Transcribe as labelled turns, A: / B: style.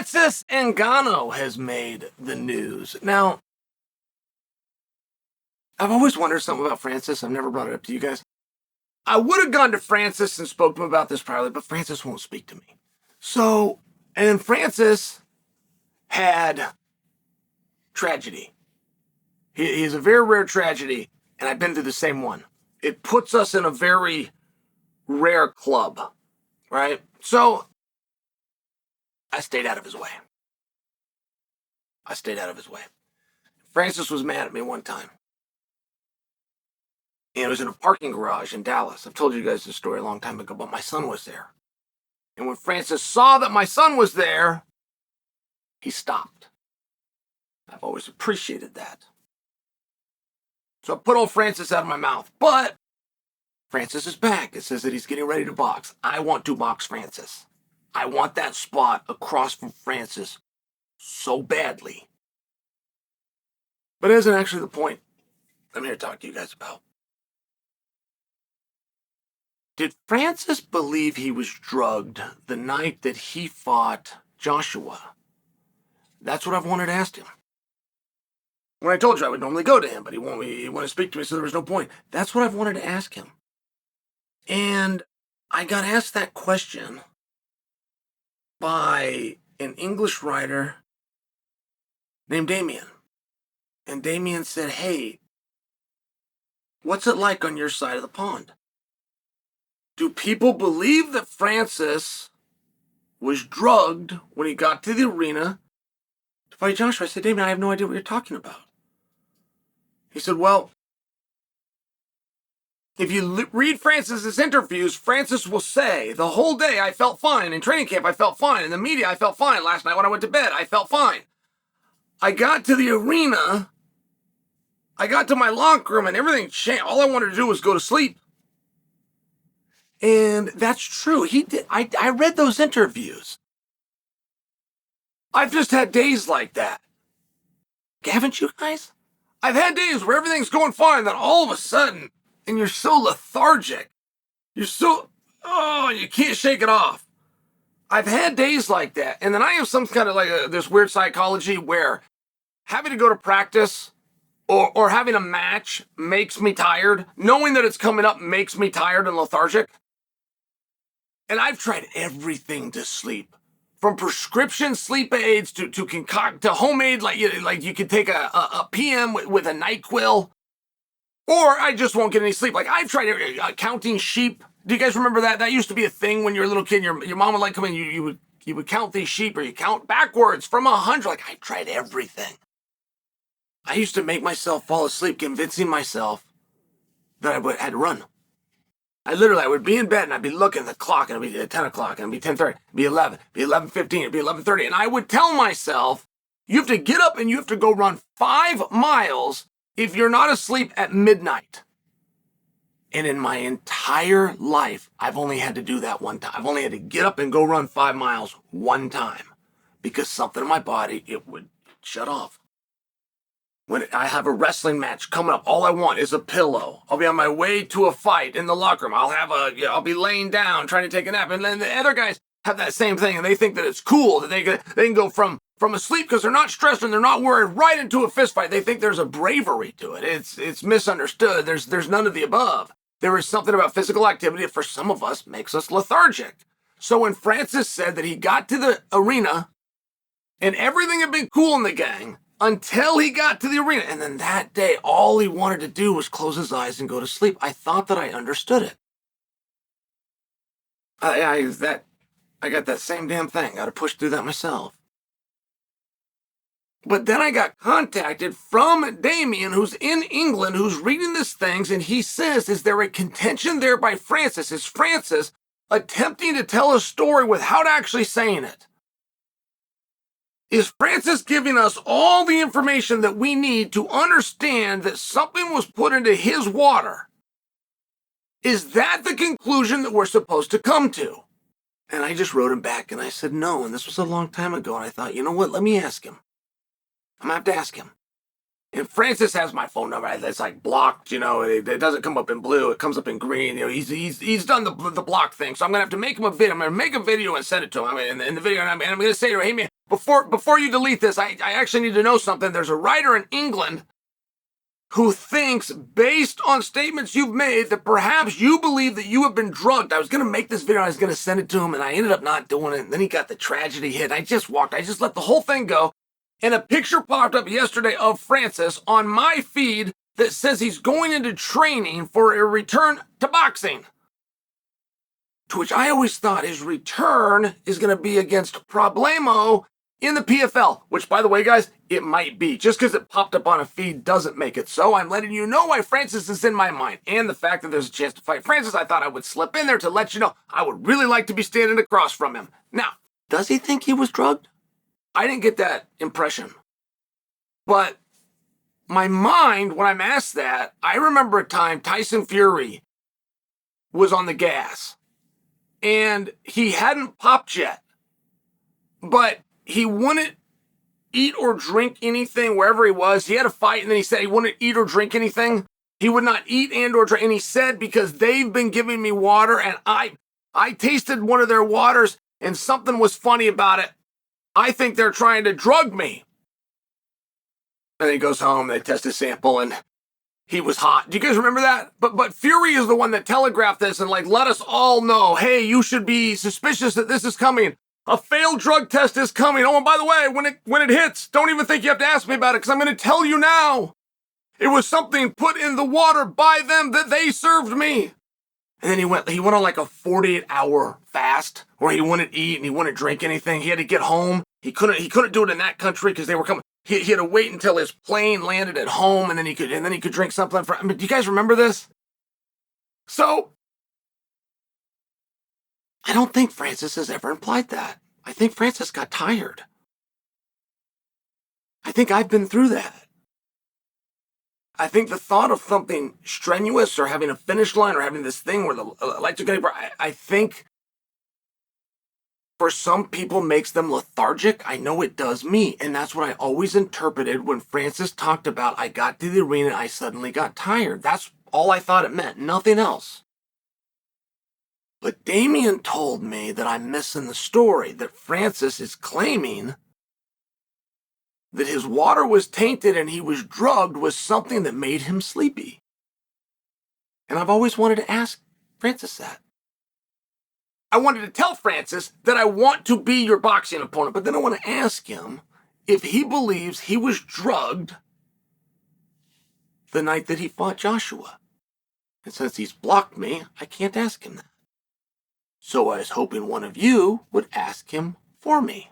A: Francis Ngannou has made the news. Now, I've always wondered something about Francis. I've never brought it up to you guys. I would have gone to Francis and spoke to him about this privately, but Francis won't speak to me. And Francis had tragedy. He is a very rare tragedy, and I've been through the same one. It puts us in a very rare club, right? So I stayed out of his way. Francis was mad at me one time. And it was in a parking garage in Dallas. I've told you guys this story a long time ago, but my son was there. And when Francis saw that my son was there, he stopped. I've always appreciated that. So I put old Francis out of my mouth. But Francis is back. It says that he's getting ready to box. I want to box Francis. I want that spot across from Francis so badly. But it isn't actually the point I'm here to talk to you guys about. Did Francis believe he was drugged the night that he fought Joshua? That's what I've wanted to ask him. When I told you I would normally go to him, but he won't to speak to me, so there was no point. That's what I've wanted to ask him. And I got asked that question by an English writer named Damien. And Damien said, hey, what's it like on your side of the pond? Do people believe that Francis was drugged when he got to the arena to fight Joshua? I said, Damien, I have no idea what you're talking about. He said, well, if you read Francis's interviews, Francis will say, the whole day I felt fine. In training camp, I felt fine. In the media, I felt fine. Last night when I went to bed, I felt fine. I got to the arena, I got to my locker room, and everything changed. All I wanted to do was go to sleep. And that's true. He did. I read those interviews. I've just had days like that. Haven't you guys? I've had days where everything's going fine, then all of a sudden, and you're so lethargic. You can't shake it off. I've had days like that. And then I have some kind of this weird psychology where having to go to practice or having a match makes me tired. Knowing that it's coming up makes me tired and lethargic. And I've tried everything to sleep. From prescription sleep aids to homemade, like you could take a PM with a NyQuil, or I just won't get any sleep. Like I've tried counting sheep. Do you guys remember that? That used to be a thing when you were a little kid. Your mom would come in, you would count these sheep, or you count backwards from 100. Like I tried everything. I used to make myself fall asleep, convincing myself that I had to run. I would be in bed and I'd be looking at the clock and it'd be 10 o'clock and it'd be 10:30, it'd be 11, it'd be 11:15, it'd be 11:30. And I would tell myself, you have to get up and you have to go run 5 miles if you're not asleep at midnight. And in my entire life, I've only had to do that one time. I've only had to get up and go run 5 miles one time because something in my body, it would shut off. When I have a wrestling match coming up, all I want is a pillow. I'll be on my way to a fight in the locker room. I'll be laying down trying to take a nap. And then the other guys have that same thing, and they think that it's cool that they can go from asleep because they're not stressed and they're not worried right into a fist fight. They think there's a bravery to it. It's misunderstood. There's none of the above. There is something about physical activity that for some of us makes us lethargic. So when Francis said that he got to the arena and everything had been cool in the gang, until he got to the arena. And then that day, all he wanted to do was close his eyes and go to sleep. I thought that I understood it. I got that same damn thing. Got to push through that myself. But then I got contacted from Damien, who's in England, who's reading these things, and he says, is there a contention there by Francis? Is Francis attempting to tell a story without actually saying it? Is Francis giving us all the information that we need to understand that something was put into his water? Is that the conclusion that we're supposed to come to? And I just wrote him back and I said no, and this was a long time ago, and I thought, you know what, let me ask him. I'm going to have to ask him. And Francis has my phone number. It's like blocked, it doesn't come up in blue. It comes up in green. He's done the block thing. So I'm going to have to make him a video. I'm going to make a video and send it to him. In the video, and I'm going to say to him, hey, man, before you delete this, I actually need to know something. There's a writer in England who thinks, based on statements you've made, that perhaps you believe that you have been drugged. I was going to make this video. I was going to send it to him, and I ended up not doing it. And then he got the tragedy hit. I just let the whole thing go. And a picture popped up yesterday of Francis on my feed that says he's going into training for a return to boxing. To which I always thought his return is going to be against Problemo in the PFL, which, by the way, guys, it might be. Just because it popped up on a feed doesn't make it so. I'm letting you know why Francis is in my mind. And the fact that there's a chance to fight Francis, I thought I would slip in there to let you know I would really like to be standing across from him. Now, does he think he was drugged? I didn't get that impression. But my mind, when I'm asked that, I remember a time Tyson Fury was on the gas. And he hadn't popped yet. But he wouldn't eat or drink anything wherever he was. He had a fight, and then he said he wouldn't eat or drink anything. He would not eat and or drink. And he said, because they've been giving me water, and I tasted one of their waters, and something was funny about it. I think they're trying to drug me. And then he goes home, they test his sample, and he was hot. Do you guys remember that? But Fury is the one that telegraphed this and let us all know, hey, you should be suspicious that this is coming. A failed drug test is coming. Oh, and by the way, when it hits, don't even think you have to ask me about it, because I'm going to tell you now. It was something put in the water by them that they served me. And then he went on like a 48-hour fast where he wouldn't eat and he wouldn't drink anything. He had to get home. He couldn't do it in that country because they were coming. He had to wait until his plane landed at home, and then he could drink something. Do you guys remember this? So I don't think Francis has ever implied that. I think Francis got tired. I think I've been through that. I think the thought of something strenuous or having a finish line or having this thing where the lights are going to, I think for some people makes them lethargic. I know it does me. And that's what I always interpreted when Francis talked about, I got to the arena, I suddenly got tired. That's all I thought it meant, nothing else. But Damien told me that I'm missing the story, that Francis is claiming that his water was tainted and he was drugged with something that made him sleepy. And I've always wanted to ask Francis that. I wanted to tell Francis that I want to be your boxing opponent, but then I want to ask him if he believes he was drugged the night that he fought Joshua. And since he's blocked me, I can't ask him that. So I was hoping one of you would ask him for me.